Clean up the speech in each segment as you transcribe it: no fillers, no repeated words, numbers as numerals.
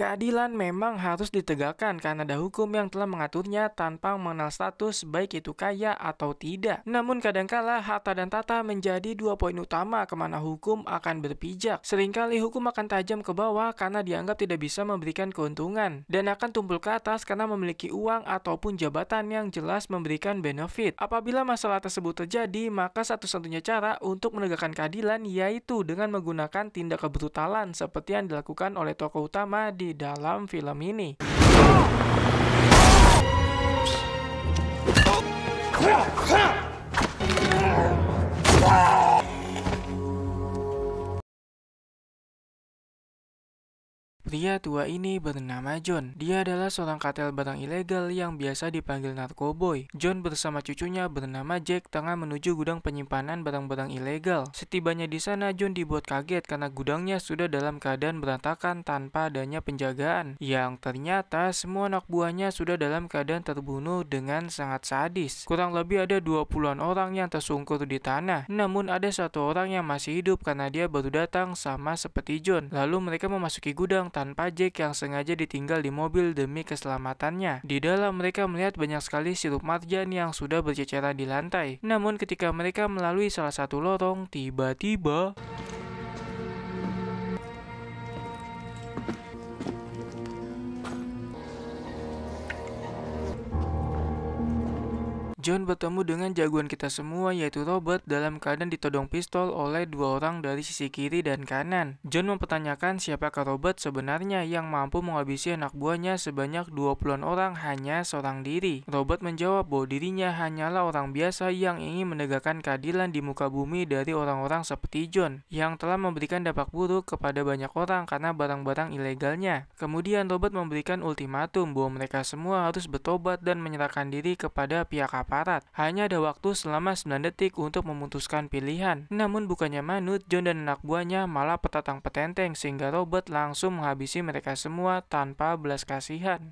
Keadilan memang harus ditegakkan karena ada hukum yang telah mengaturnya tanpa mengenal status baik itu kaya atau tidak. Namun kadangkala harta dan tata menjadi dua poin utama kemana hukum akan berpijak. Seringkali hukum akan tajam ke bawah karena dianggap tidak bisa memberikan keuntungan dan akan tumpul ke atas karena memiliki uang ataupun jabatan yang jelas memberikan benefit. Apabila masalah tersebut terjadi, maka satu-satunya cara untuk menegakkan keadilan yaitu dengan menggunakan tindak kebrutalan seperti yang dilakukan oleh tokoh utama di dalam film ini. Pria tua ini bernama John. Dia adalah seorang kartel barang ilegal yang biasa dipanggil narkoboy. John bersama cucunya bernama Jack tengah menuju gudang penyimpanan barang-barang ilegal. Setibanya di sana, John dibuat kaget karena gudangnya sudah dalam keadaan berantakan tanpa adanya penjagaan. Yang ternyata semua anak buahnya sudah dalam keadaan terbunuh dengan sangat sadis. Kurang lebih ada 20-an orang yang tersungkur di tanah. Namun ada satu orang yang masih hidup karena dia baru datang sama seperti John. Lalu mereka memasuki gudang tanpa Jack yang sengaja ditinggal di mobil demi keselamatannya. Di dalam mereka melihat banyak sekali sirup marjan yang sudah berceceran di lantai. Namun ketika mereka melalui salah satu lorong, tiba-tiba John bertemu dengan jagoan kita semua yaitu Robert dalam keadaan ditodong pistol oleh dua orang dari sisi kiri dan kanan. John mempertanyakan siapakah Robert sebenarnya yang mampu menghabisi anak buahnya sebanyak 20-an orang hanya seorang diri. Robert menjawab bahwa dirinya hanyalah orang biasa yang ingin menegakkan keadilan di muka bumi dari orang-orang seperti John yang telah memberikan dampak buruk kepada banyak orang karena barang-barang ilegalnya. Kemudian Robert memberikan ultimatum bahwa mereka semua harus bertobat dan menyerahkan diri kepada pihak aparat. Hanya ada waktu selama 9 detik untuk memutuskan pilihan. Namun bukannya manut, John dan anak buahnya malah petatang petenteng sehingga Robert langsung menghabisi mereka semua tanpa belas kasihan.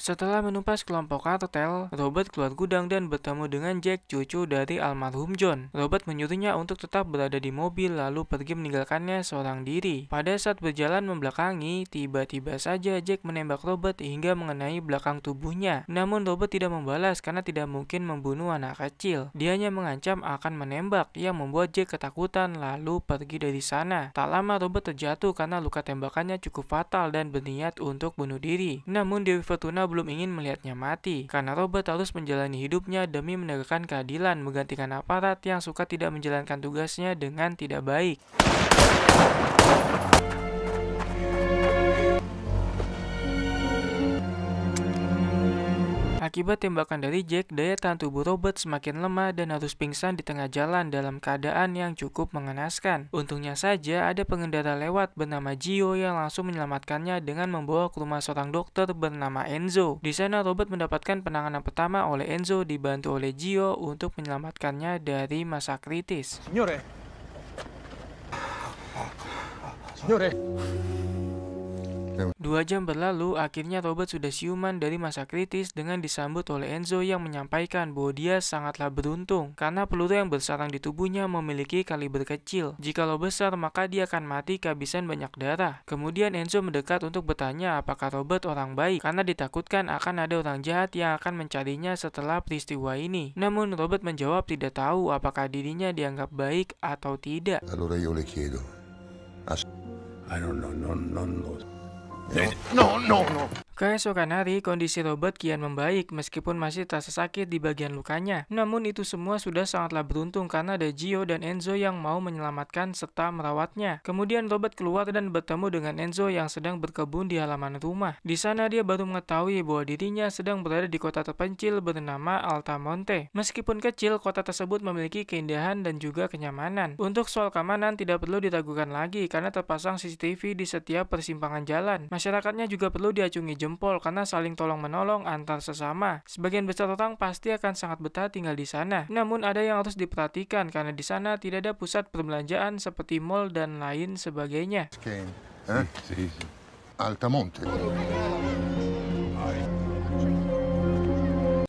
Setelah menumpas kelompok kartel, Robert keluar gudang dan bertemu dengan Jack, cucu dari almarhum John. Robert menyuruhnya untuk tetap berada di mobil lalu pergi meninggalkannya seorang diri. Pada saat berjalan membelakangi, tiba-tiba saja Jack menembak Robert hingga mengenai belakang tubuhnya. Namun Robert tidak membalas karena tidak mungkin membunuh anak kecil. Dia hanya mengancam akan menembak yang membuat Jack ketakutan lalu pergi dari sana. Tak lama Robert terjatuh karena luka tembakannya cukup fatal dan berniat untuk bunuh diri. Namun Dewi Fortuna belum ingin melihatnya mati, karena Robert harus menjalani hidupnya demi menegakkan keadilan, menggantikan aparat yang suka tidak menjalankan tugasnya dengan tidak baik. Akibat tembakan dari Jack, daya tahan tubuh Robert semakin lemah dan harus pingsan di tengah jalan dalam keadaan yang cukup mengenaskan. Untungnya saja ada pengendara lewat bernama Gio yang langsung menyelamatkannya dengan membawa ke rumah seorang dokter bernama Enzo. Di sana Robert mendapatkan penanganan pertama oleh Enzo dibantu oleh Gio untuk menyelamatkannya dari masa kritis. Signore. 2 jam berlalu, akhirnya Robert sudah siuman dari masa kritis dengan disambut oleh Enzo yang menyampaikan bahwa dia sangatlah beruntung karena peluru yang bersarang di tubuhnya memiliki kaliber kecil. Jikalau besar, maka dia akan mati kehabisan banyak darah. Kemudian Enzo mendekat untuk bertanya apakah Robert orang baik karena ditakutkan akan ada orang jahat yang akan mencarinya setelah peristiwa ini. Namun Robert menjawab tidak tahu apakah dirinya dianggap baik atau tidak. Allora io le chiedo. I don't know, no. No. Keesokan hari, kondisi Robert kian membaik meskipun masih terasa sakit di bagian lukanya. Namun itu semua sudah sangatlah beruntung karena ada Gio dan Enzo yang mau menyelamatkan serta merawatnya. Kemudian Robert keluar dan bertemu dengan Enzo yang sedang berkebun di halaman rumah. Di sana dia baru mengetahui bahwa dirinya sedang berada di kota terpencil bernama Altamonte. Meskipun kecil, kota tersebut memiliki keindahan dan juga kenyamanan. Untuk soal keamanan tidak perlu diragukan lagi karena terpasang CCTV di setiap persimpangan jalan. Masyarakatnya juga perlu diacungi jempol karena saling tolong-menolong antar sesama. Sebagian besar orang pasti akan sangat betah tinggal di sana. Namun ada yang harus diperhatikan karena di sana tidak ada pusat perbelanjaan seperti mall dan lain sebagainya. Sì. Altamonte.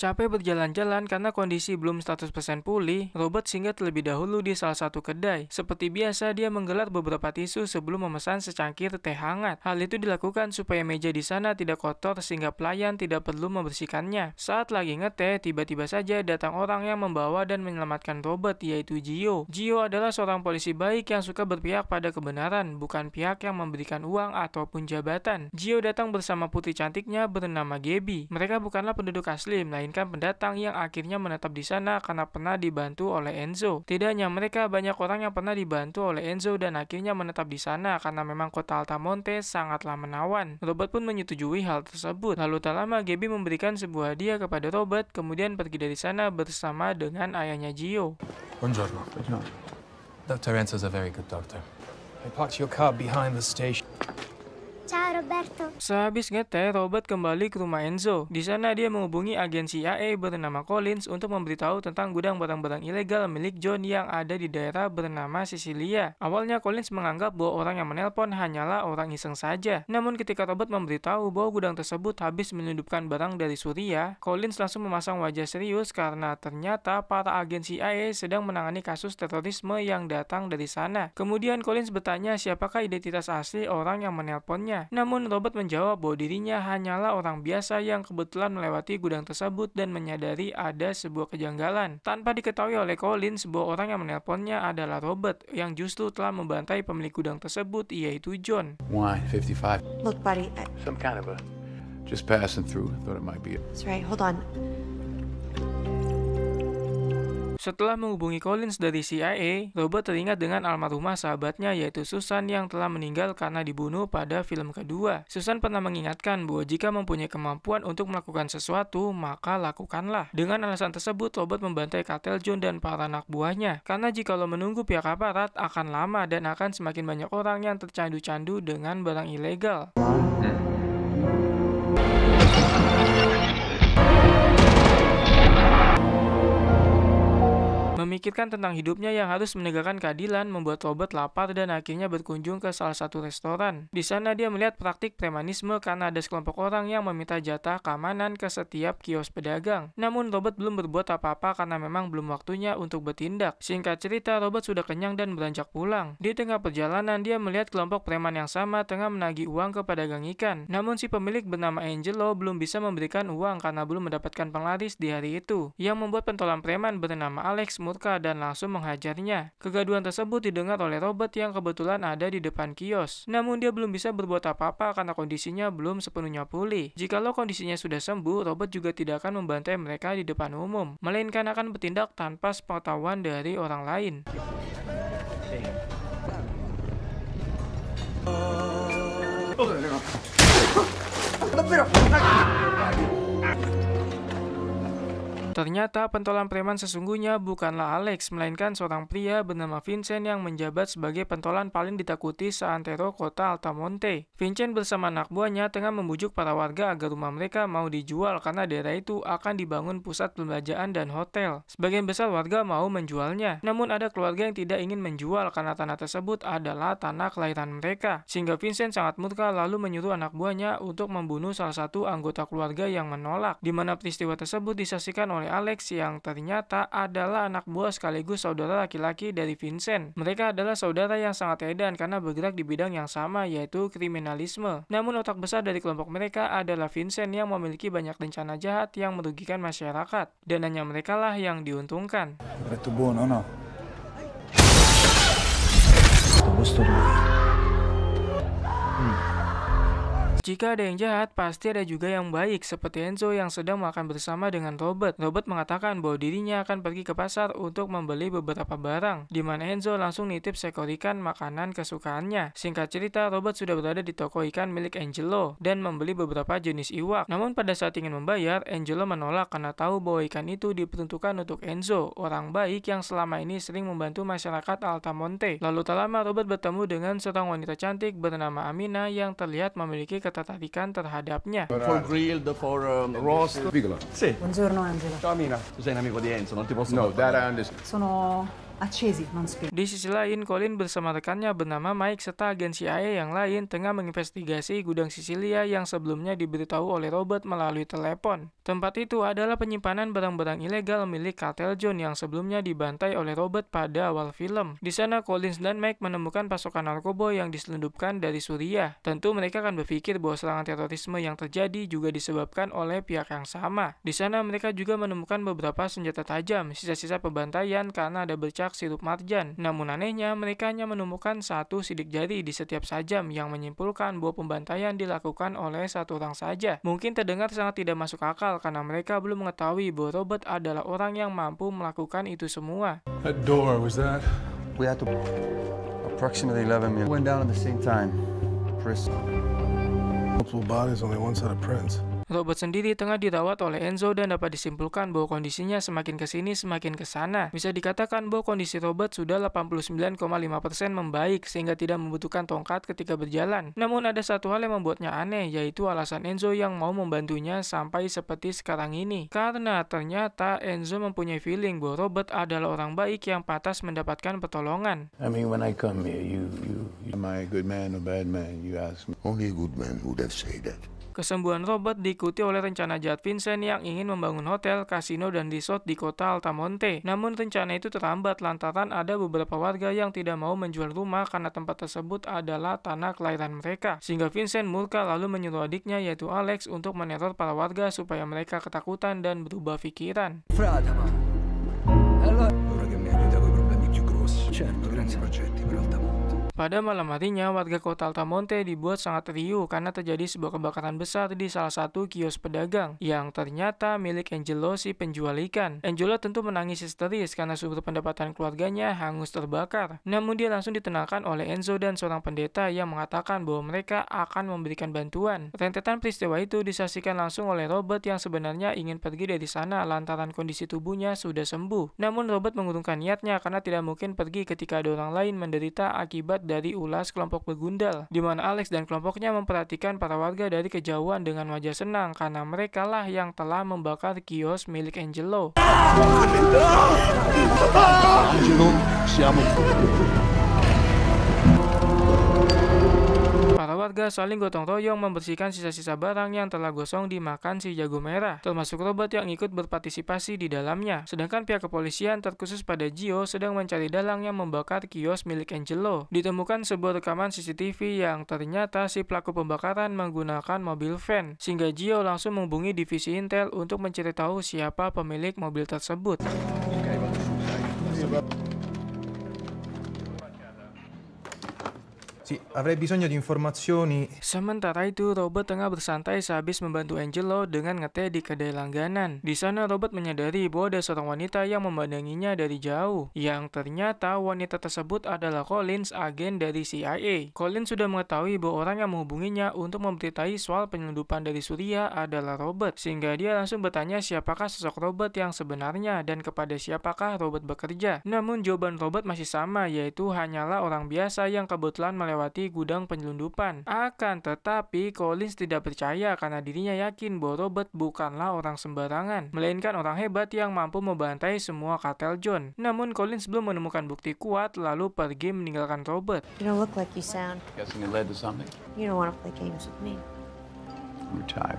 Capek berjalan-jalan karena kondisi belum 100% pulih, Robert singgah terlebih dahulu di salah satu kedai. Seperti biasa, dia menggelar beberapa tisu sebelum memesan secangkir teh hangat. Hal itu dilakukan supaya meja di sana tidak kotor sehingga pelayan tidak perlu membersihkannya. Saat lagi ngeteh, tiba-tiba saja datang orang yang membawa dan menyelamatkan Robert, yaitu Gio. Gio adalah seorang polisi baik yang suka berpihak pada kebenaran, bukan pihak yang memberikan uang ataupun jabatan. Gio datang bersama putri cantiknya bernama Gabby. Mereka bukanlah penduduk asli, melainkan pendatang yang akhirnya menetap di sana karena pernah dibantu oleh Enzo. Tidak hanya mereka, banyak orang yang pernah dibantu oleh Enzo dan akhirnya menetap di sana karena memang kota Altamonte sangatlah menawan. Robert pun menyetujui hal tersebut. Lalu tak lama Gabby memberikan sebuah hadiah kepada Robert, kemudian pergi dari sana bersama dengan ayahnya Gio. Buongiorno. Dr. Enzo's a very good doctor. I parked your car behind the station. Ciao Roberto. Sehabis ngeteh, Robert kembali ke rumah Enzo. Di sana dia menghubungi agen CIA bernama Collins untuk memberitahu tentang gudang barang-barang ilegal milik John yang ada di daerah bernama Sicilia. Awalnya Collins menganggap bahwa orang yang menelpon hanyalah orang iseng saja. Namun ketika Robert memberitahu bahwa gudang tersebut habis menyelundupkan barang dari Suriah, Collins langsung memasang wajah serius karena ternyata para agen CIA sedang menangani kasus terorisme yang datang dari sana. Kemudian Collins bertanya siapakah identitas asli orang yang menelponnya. Namun Robert menjawab bahwa dirinya hanyalah orang biasa yang kebetulan melewati gudang tersebut dan menyadari ada sebuah kejanggalan. Tanpa diketahui oleh Collins bahwa orang yang menelponnya adalah Robert yang justru telah membantai pemilik gudang tersebut, yaitu John. Wine, 55. Look, buddy, Some kind of a... Just passing through. Thought it might be... that's right. Hold on. Setelah menghubungi Collins dari CIA, Robert teringat dengan almarhumah sahabatnya yaitu Susan yang telah meninggal karena dibunuh pada film kedua. Susan pernah mengingatkan bahwa jika mempunyai kemampuan untuk melakukan sesuatu, maka lakukanlah. Dengan alasan tersebut, Robert membantai kartel John dan para anak buahnya. Karena jikalau menunggu pihak aparat akan lama dan akan semakin banyak orang yang tercandu-candu dengan barang ilegal. Memikirkan tentang hidupnya yang harus menegakkan keadilan membuat Robert lapar dan akhirnya berkunjung ke salah satu restoran. Di sana dia melihat praktik premanisme karena ada sekelompok orang yang meminta jatah keamanan ke setiap kios pedagang. Namun Robert belum berbuat apa-apa karena memang belum waktunya untuk bertindak. Singkat cerita, Robert sudah kenyang dan beranjak pulang. Di tengah perjalanan dia melihat kelompok preman yang sama tengah menagih uang ke pedagang ikan. Namun si pemilik bernama Angelo belum bisa memberikan uang karena belum mendapatkan penglaris di hari itu, yang membuat pentolan preman bernama Alex murka dan langsung menghajarnya. Kegaduhan tersebut didengar oleh Robert yang kebetulan ada di depan kios. Namun dia belum bisa berbuat apa-apa karena kondisinya belum sepenuhnya pulih. Jikalau kondisinya sudah sembuh, Robert juga tidak akan membantai mereka di depan umum, melainkan akan bertindak tanpa sepengetahuan dari orang lain. Ternyata pentolan preman sesungguhnya bukanlah Alex, melainkan seorang pria bernama Vincent yang menjabat sebagai pentolan paling ditakuti seantero kota Altamonte. Vincent bersama anak buahnya tengah membujuk para warga agar rumah mereka mau dijual karena daerah itu akan dibangun pusat perbelanjaan dan hotel. Sebagian besar warga mau menjualnya, namun ada keluarga yang tidak ingin menjual karena tanah tersebut adalah tanah kelahiran mereka. Sehingga Vincent sangat murka lalu menyuruh anak buahnya untuk membunuh salah satu anggota keluarga yang menolak, di mana peristiwa tersebut disaksikan oleh Alex yang ternyata adalah anak buah sekaligus saudara laki-laki dari Vincent. Mereka adalah saudara yang sangat edan karena bergerak di bidang yang sama, yaitu kriminalisme. Namun otak besar dari kelompok mereka adalah Vincent yang memiliki banyak rencana jahat yang merugikan masyarakat, dan hanya mereka lah yang diuntungkan. Itu buono, no? Jika ada yang jahat, pasti ada juga yang baik, seperti Enzo yang sedang makan bersama dengan Robert. Robert mengatakan bahwa dirinya akan pergi ke pasar untuk membeli beberapa barang, di mana Enzo langsung nitip seekor ikan makanan kesukaannya. Singkat cerita, Robert sudah berada di toko ikan milik Angelo dan membeli beberapa jenis iwak. Namun pada saat ingin membayar, Angelo menolak karena tahu bahwa ikan itu diperuntukkan untuk Enzo, orang baik yang selama ini sering membantu masyarakat Altamonte. Lalu tak lama Robert bertemu dengan seorang wanita cantik bernama Amina yang terlihat memiliki ketertarikan terhadapnya. For grilled, for roast. Piccolo. Sì. Buongiorno Angelo, Ciao Amina, tu sei un amico di Enzo, non ti posso No, far that I understand. sono accesi, non spenti. Di sisi lain, Colin bersama rekannya bernama Mike serta agen CIA yang lain tengah menginvestigasi gudang Sicilia yang sebelumnya diberitahu oleh Robert melalui telepon. Tempat itu adalah penyimpanan barang-barang ilegal milik kartel John yang sebelumnya dibantai oleh Robert pada awal film. Di sana, Collins dan Mike menemukan pasokan narkoba yang diselundupkan dari Suriah. Tentu mereka akan berpikir bahwa serangan terorisme yang terjadi juga disebabkan oleh pihak yang sama. Di sana mereka juga menemukan beberapa senjata tajam, sisa-sisa pembantaian karena ada bercak sirup marjan. Namun anehnya, mereka hanya menemukan satu sidik jari di setiap sajam yang menyimpulkan bahwa pembantaian dilakukan oleh satu orang saja. Mungkin terdengar sangat tidak masuk akal karena mereka belum mengetahui bahwa Robert adalah orang yang mampu melakukan itu semua. That door, was that? We had to... Approximately 11 minutes. Went down at the same time. Chris. Multiple bodies, only one set of prints. Robert sendiri tengah dirawat oleh Enzo dan dapat disimpulkan bahwa kondisinya semakin kesini semakin kesana. Bisa dikatakan bahwa kondisi Robert sudah 89,5% membaik sehingga tidak membutuhkan tongkat ketika berjalan. Namun ada satu hal yang membuatnya aneh, yaitu alasan Enzo yang mau membantunya sampai seperti sekarang ini. Karena ternyata Enzo mempunyai feeling bahwa Robert adalah orang baik yang pantas mendapatkan pertolongan. I mean, when I come here, you am I a good man or bad man? You ask me. Only a good man would have said that. Kesembuhan Robert diikuti oleh rencana jahat Vincent yang ingin membangun hotel, kasino, dan resort di kota Altamonte. Namun rencana itu terhambat lantaran ada beberapa warga yang tidak mau menjual rumah karena tempat tersebut adalah tanah kelahiran mereka. Sehingga Vincent murka lalu menyuruh adiknya yaitu Alex untuk meneror para warga supaya mereka ketakutan dan berubah pikiran. Ora che mi aiuta coi problemi più grossi. Certo, grandi progetti per Altamonte. Pada malam harinya, warga kota Altamonte dibuat sangat riuh karena terjadi sebuah kebakaran besar di salah satu kios pedagang yang ternyata milik Angelo si penjual ikan. Angelo tentu menangis histeris karena sumber pendapatan keluarganya hangus terbakar. Namun dia langsung ditenangkan oleh Enzo dan seorang pendeta yang mengatakan bahwa mereka akan memberikan bantuan. Rentetan peristiwa itu disaksikan langsung oleh Robert yang sebenarnya ingin pergi dari sana lantaran kondisi tubuhnya sudah sembuh. Namun Robert mengurungkan niatnya karena tidak mungkin pergi ketika ada orang lain menderita akibat dari ulas kelompok begundal, di mana Alex dan kelompoknya memperhatikan para warga dari kejauhan dengan wajah senang karena mereka lah yang telah membakar kios milik Angelo. Para warga saling gotong royong membersihkan sisa-sisa barang yang telah gosong dimakan si jago merah, termasuk Robert yang ikut berpartisipasi di dalamnya. Sedangkan pihak kepolisian terkhusus pada Gio sedang mencari dalang yang membakar kios milik Angelo. Ditemukan sebuah rekaman CCTV yang ternyata si pelaku pembakaran menggunakan mobil van, sehingga Gio langsung menghubungi divisi Intel untuk mencari tahu siapa pemilik mobil tersebut. Sì, avrei bisogno di informazioni. Sementara itu, Robert tengah bersantai sehabis membantu Angelo dengan ngeteh di kedai langganan. Di sana, Robert menyadari bahwa ada seorang wanita yang memandanginya dari jauh. Yang ternyata wanita tersebut adalah Collins, agen dari CIA. Collins sudah mengetahui bahwa orang yang menghubunginya untuk memberitahui soal penyelundupan dari Suriah adalah Robert. Sehingga dia langsung bertanya siapakah sosok Robert yang sebenarnya dan kepada siapakah Robert bekerja. Namun jawaban Robert masih sama, yaitu hanyalah orang biasa yang kebetulan melewati gudang penyelundupan. Akan tetapi Collins tidak percaya karena dirinya yakin bahwa Robert bukanlah orang sembarangan, melainkan orang hebat yang mampu membantai semua kartel John. Namun Collins belum menemukan bukti kuat lalu pergi meninggalkan Robert. You don't look like you sound. Guessing it led to something? You don't want to play games with me. I'm retired.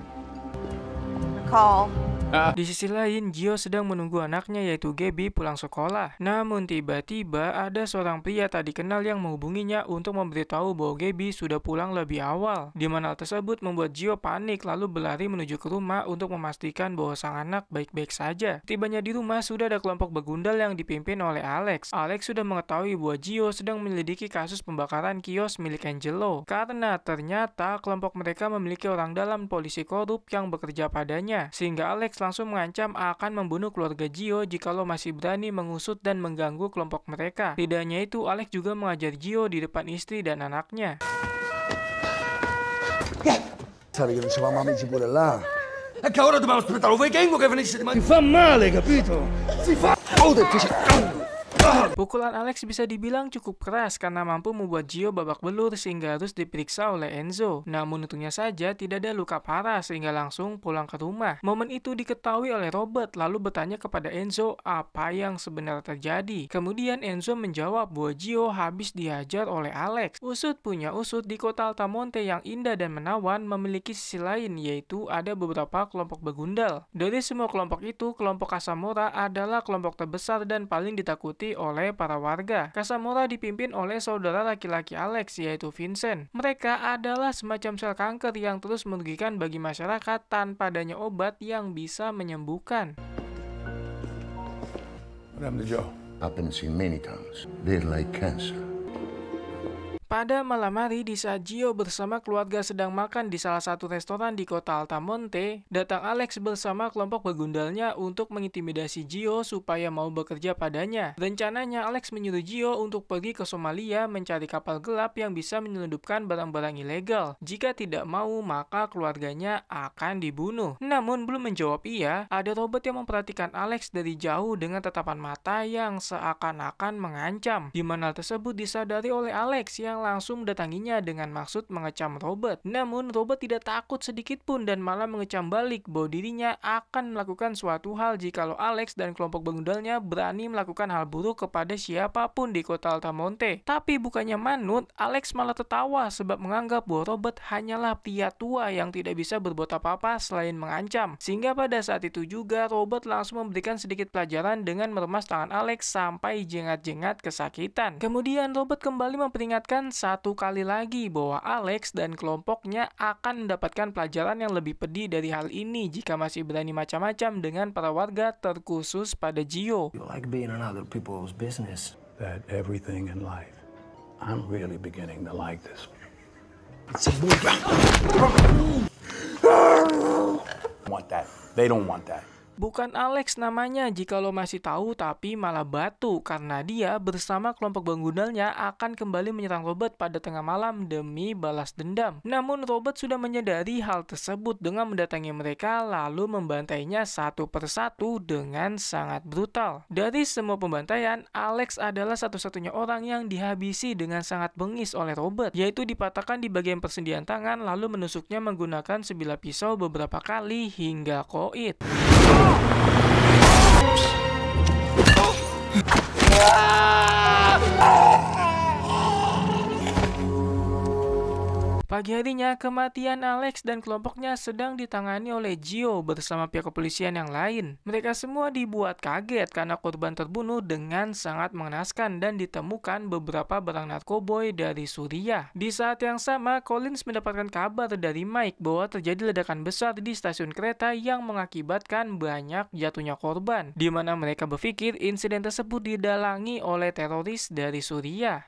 Call. Di sisi lain, Gio sedang menunggu anaknya yaitu Gaby pulang sekolah. Namun tiba-tiba ada seorang pria tak dikenal yang menghubunginya untuk memberitahu bahwa Gaby sudah pulang lebih awal. Di mana hal tersebut membuat Gio panik lalu berlari menuju ke rumah untuk memastikan bahwa sang anak baik-baik saja. Tibanya di rumah sudah ada kelompok begundal yang dipimpin oleh Alex. Alex sudah mengetahui bahwa Gio sedang menyelidiki kasus pembakaran kios milik Angelo. Karena ternyata kelompok mereka memiliki orang dalam polisi korup yang bekerja padanya. Sehingga Alex langsung mengancam akan membunuh keluarga Gio jikalau masih berani mengusut dan mengganggu kelompok mereka. Tidak hanya itu, Alex juga mengajar Gio di depan istri dan anaknya. Sai che non c'eravamo amici pure là. E che ora dobbiamo aspettare un weekend che venisse di Ti fa male, capito? Si fa. Oh, Pukulan Alex bisa dibilang cukup keras karena mampu membuat Gio babak belur sehingga harus diperiksa oleh Enzo. Namun untungnya saja tidak ada luka parah sehingga langsung pulang ke rumah. Momen itu diketahui oleh Robert lalu bertanya kepada Enzo apa yang sebenarnya terjadi. Kemudian Enzo menjawab bahwa Gio habis dihajar oleh Alex. Usut punya usut, di kota Altamonte yang indah dan menawan memiliki sisi lain, yaitu ada beberapa kelompok begundal. Dari semua kelompok itu, kelompok Casamora adalah kelompok terbesar dan paling ditakuti oleh para warga. Casamora dipimpin oleh saudara laki-laki Alex, yaitu Vincent. Mereka adalah semacam sel kanker yang terus merugikan bagi masyarakat tanpa adanya obat yang bisa menyembuhkan. What happened to Joe? Happens in many towns. They're like cancer. Pada malam hari, di saat Gio bersama keluarga sedang makan di salah satu restoran di kota Altamonte, datang Alex bersama kelompok begundalnya untuk mengintimidasi Gio supaya mau bekerja padanya. Rencananya Alex menyuruh Gio untuk pergi ke Somalia mencari kapal gelap yang bisa menyelundupkan barang-barang ilegal. Jika tidak mau, maka keluarganya akan dibunuh. Namun belum menjawab iya, ada Robert yang memperhatikan Alex dari jauh dengan tatapan mata yang seakan-akan mengancam. Di mana hal tersebut disadari oleh Alex yang langsung mendatanginya dengan maksud mengecam Robert. Namun Robert tidak takut sedikit pun dan malah mengecam balik bahwa dirinya akan melakukan suatu hal jikalau Alex dan kelompok begundalnya berani melakukan hal buruk kepada siapapun di kota Altamonte. Tapi bukannya manut, Alex malah tertawa sebab menganggap bahwa Robert hanyalah pria tua yang tidak bisa berbuat apa-apa selain mengancam. Sehingga pada saat itu juga Robert langsung memberikan sedikit pelajaran dengan meremas tangan Alex sampai jengat-jengat kesakitan. Kemudian Robert kembali memperingatkan satu kali lagi bahwa Alex dan kelompoknya akan mendapatkan pelajaran yang lebih pedih dari hal ini jika masih berani macam-macam dengan para warga, terkhusus pada Gio. You like being in other people's business. That everything in life, I'm really beginning to like this. Want that. They don't want that. Bukan Alex namanya jika lo masih tahu, tapi malah Batu karena dia bersama kelompok begundalnya akan kembali menyerang Robert pada tengah malam demi balas dendam. Namun Robert sudah menyadari hal tersebut dengan mendatangi mereka lalu membantainya satu persatu dengan sangat brutal. Dari semua pembantaian, Alex adalah satu-satunya orang yang dihabisi dengan sangat bengis oleh Robert, yaitu dipatahkan di bagian persendian tangan lalu menusuknya menggunakan sebilah pisau beberapa kali hingga koit. Pagi harinya, kematian Alex dan kelompoknya sedang ditangani oleh Gio bersama pihak kepolisian yang lain. Mereka semua dibuat kaget karena korban terbunuh dengan sangat mengenaskan dan ditemukan beberapa barang narkoboy dari Suriah. Di saat yang sama, Collins mendapatkan kabar dari Mike bahwa terjadi ledakan besar di stasiun kereta yang mengakibatkan banyak jatuhnya korban, di mana mereka berpikir insiden tersebut didalangi oleh teroris dari Suriah.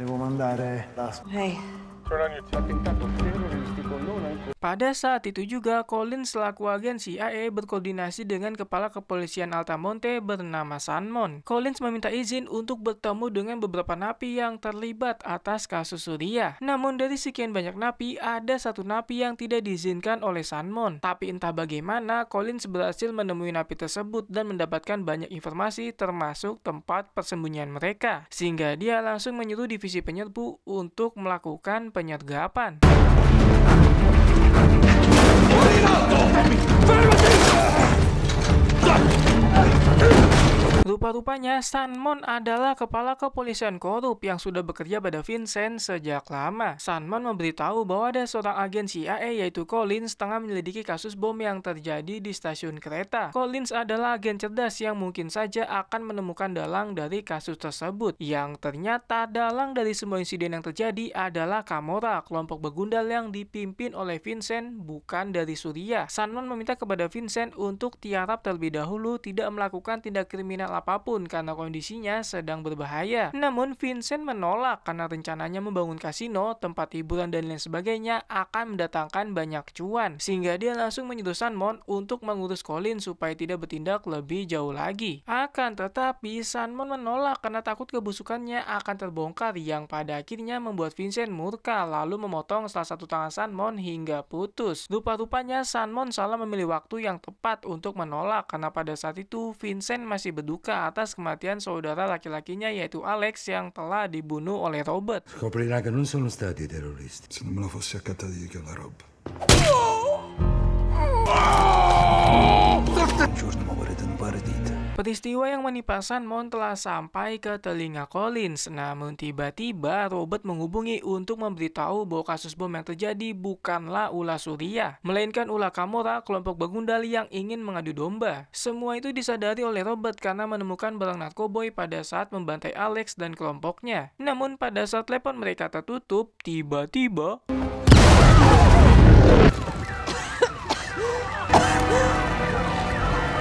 Devo mandare la... Hey. Pada saat itu juga, Collins selaku agen CIA berkoordinasi dengan kepala kepolisian Altamonte bernama Sanmon. Collins meminta izin untuk bertemu dengan beberapa napi yang terlibat atas kasus Suriah. Namun dari sekian banyak napi, ada satu napi yang tidak diizinkan oleh Sanmon. Tapi entah bagaimana, Collins berhasil menemui napi tersebut dan mendapatkan banyak informasi termasuk tempat persembunyian mereka. Sehingga dia langsung menyuruh divisi penyerbu untuk melakukan penyergapan. Rupa-rupanya Sanmon adalah kepala kepolisian korup yang sudah bekerja pada Vincent sejak lama. Sanmon memberitahu bahwa ada seorang agen CIA yaitu Collins tengah menyelidiki kasus bom yang terjadi di stasiun kereta. Collins adalah agen cerdas yang mungkin saja akan menemukan dalang dari kasus tersebut. Yang ternyata dalang dari semua insiden yang terjadi adalah Camorra, kelompok begundal yang dipimpin oleh Vincent, bukan dari Suriah. Sanmon meminta kepada Vincent untuk tiarap terlebih dahulu tidak melakukan tindak kriminal apapun apapun karena kondisinya sedang berbahaya. Namun Vincent menolak karena rencananya membangun kasino, tempat hiburan dan lain sebagainya akan mendatangkan banyak cuan, sehingga dia langsung menyuruh Sanmon untuk mengurus Colin supaya tidak bertindak lebih jauh lagi. Akan tetapi Sanmon menolak karena takut kebusukannya akan terbongkar, yang pada akhirnya membuat Vincent murka lalu memotong salah satu tangan Sanmon hingga putus. Rupa-rupanya Sanmon salah memilih waktu yang tepat untuk menolak karena pada saat itu Vincent masih berduka atas kematian saudara laki-lakinya yaitu Alex yang telah dibunuh oleh Robert. Scoprirà che non sono stati terroristi. Se non me la fossi accattata di che la roba. Un giorno mi avrete un paradite. Peristiwa yang menimpa Sanmon telah sampai ke telinga Collins, namun tiba-tiba Robert menghubungi untuk memberitahu bahwa kasus bom yang terjadi bukanlah ulah Surya, melainkan ulah Kamora, kelompok begundal yang ingin mengadu domba. Semua itu disadari oleh Robert karena menemukan barang narkoboy pada saat membantai Alex dan kelompoknya. Namun pada saat telepon mereka tertutup, tiba-tiba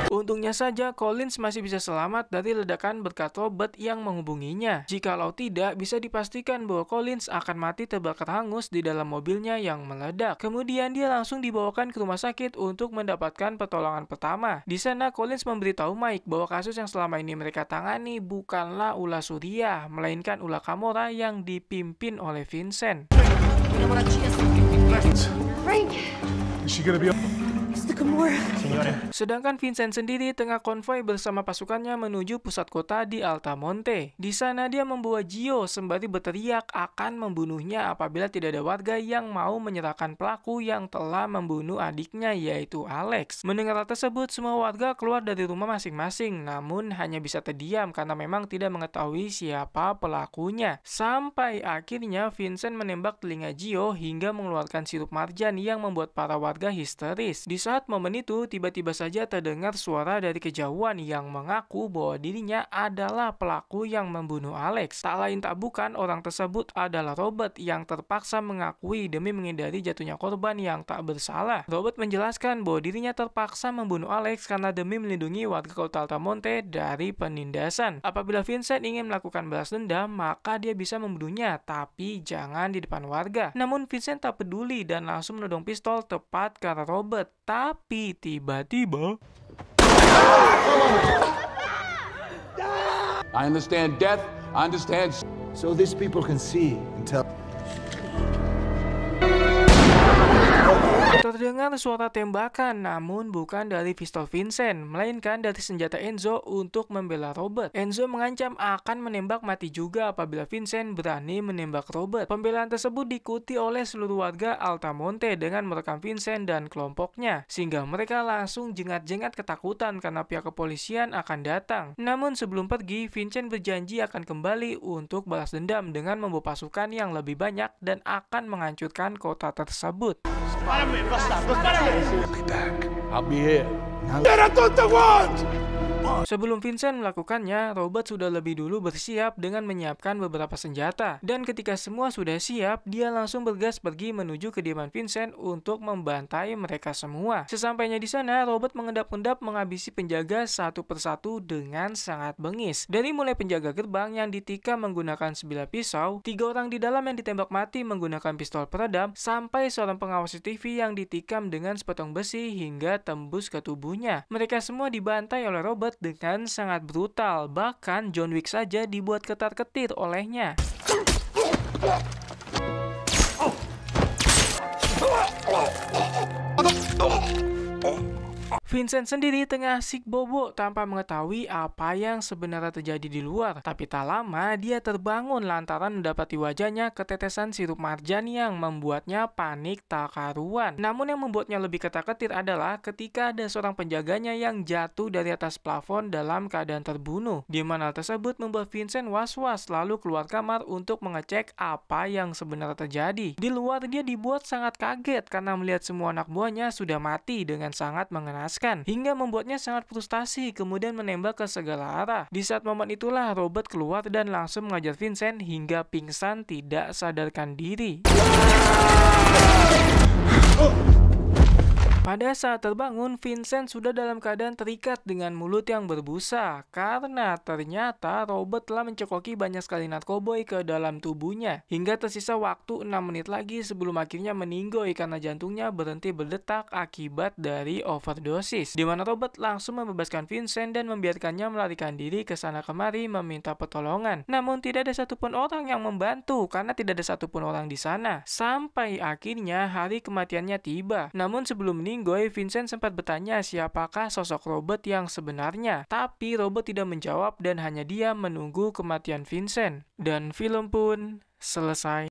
untungnya saja Collins masih bisa selamat dari ledakan berkat Robert yang menghubunginya. Jikalau tidak, bisa dipastikan bahwa Collins akan mati terbakar hangus di dalam mobilnya yang meledak. Kemudian dia langsung dibawakan ke rumah sakit untuk mendapatkan pertolongan pertama. Di sana Collins memberitahu Mike bahwa kasus yang selama ini mereka tangani bukanlah ulah Surya, melainkan ulah Kamora yang dipimpin oleh Vincent. Frank! Is she gonna be Mr. Kamora. Sedangkan Vincent sendiri tengah konvoi bersama pasukannya menuju pusat kota di Altamonte. Di sana dia membawa Gio sembari berteriak akan membunuhnya apabila tidak ada warga yang mau menyerahkan pelaku yang telah membunuh adiknya yaitu Alex. Mendengar hal tersebut, semua warga keluar dari rumah masing-masing, namun hanya bisa terdiam karena memang tidak mengetahui siapa pelakunya. Sampai akhirnya Vincent menembak telinga Gio hingga mengeluarkan sirup marjan yang membuat para warga histeris. Di saat momen itu, tiba-tiba saja terdengar suara dari kejauhan yang mengaku bahwa dirinya adalah pelaku yang membunuh Alex. Tak lain tak bukan, orang tersebut adalah Robert yang terpaksa mengakui demi menghindari jatuhnya korban yang tak bersalah. Robert menjelaskan bahwa dirinya terpaksa membunuh Alex karena demi melindungi warga kota Altamonte dari penindasan. Apabila Vincent ingin melakukan balas dendam, maka dia bisa membunuhnya, tapi jangan di depan warga. Namun Vincent tak peduli dan langsung menodong pistol tepat ke arah Robert. Tapi tiba-tiba I understand death. I understand. So these people can see and tell. terdengar suara tembakan, namun bukan dari pistol Vincent, melainkan dari senjata Enzo untuk membela Robert. Enzo mengancam akan menembak mati juga apabila Vincent berani menembak Robert. Pembelaan tersebut diikuti oleh seluruh warga Altamonte dengan merekam Vincent dan kelompoknya, sehingga mereka langsung jengat-jengat ketakutan karena pihak kepolisian akan datang. Namun sebelum pergi, Vincent berjanji akan kembali untuk balas dendam dengan membawa pasukan yang lebih banyak dan akan menghancurkan kota tersebut. I'll be here. Sebelum Vincent melakukannya, Robert sudah lebih dulu bersiap dengan menyiapkan beberapa senjata. Dan ketika semua sudah siap, dia langsung bergas pergi menuju kediaman Vincent untuk membantai mereka semua. Sesampainya di sana, Robert mengendap-endap menghabisi penjaga satu persatu dengan sangat bengis. Dari mulai penjaga gerbang yang ditikam menggunakan sebilah pisau, 3 orang di dalam yang ditembak mati menggunakan pistol peredam, sampai seorang pengawas TV yang ditikam dengan sepotong besi hingga tembus ke tubuhnya. Mereka semua dibantai oleh Robert dengan sangat brutal, bahkan John Wick saja dibuat ketar-ketir olehnya. Vincent sendiri tengah asik bobo tanpa mengetahui apa yang sebenarnya terjadi di luar. Tapi tak lama dia terbangun lantaran mendapati wajahnya ketetesan sirup marjan yang membuatnya panik tak karuan. Namun yang membuatnya lebih ketar-ketir adalah ketika ada seorang penjaganya yang jatuh dari atas plafon dalam keadaan terbunuh. Di mana hal tersebut membuat Vincent was-was lalu keluar kamar untuk mengecek apa yang sebenarnya terjadi. Di luar dia dibuat sangat kaget karena melihat semua anak buahnya sudah mati dengan sangat mengenaskan, hingga membuatnya sangat frustasi kemudian menembak ke segala arah. Di saat momen itulah Robert keluar dan langsung mengajar Vincent hingga pingsan tidak sadarkan diri. Pada saat terbangun, Vincent sudah dalam keadaan terikat dengan mulut yang berbusa karena ternyata Robert telah mencekoki banyak sekali narkoboy ke dalam tubuhnya hingga tersisa waktu 6 menit lagi sebelum akhirnya meninggoy karena jantungnya berhenti berdetak akibat dari overdosis, di mana Robert langsung membebaskan Vincent dan membiarkannya melarikan diri ke sana kemari meminta pertolongan. Namun tidak ada satupun orang yang membantu karena tidak ada satupun orang di sana sampai akhirnya hari kematiannya tiba. Namun sebelum meninggoy, Vincent sempat bertanya siapakah sosok Robert yang sebenarnya. Tapi Robert tidak menjawab dan hanya diam menunggu kematian Vincent. Dan film pun selesai.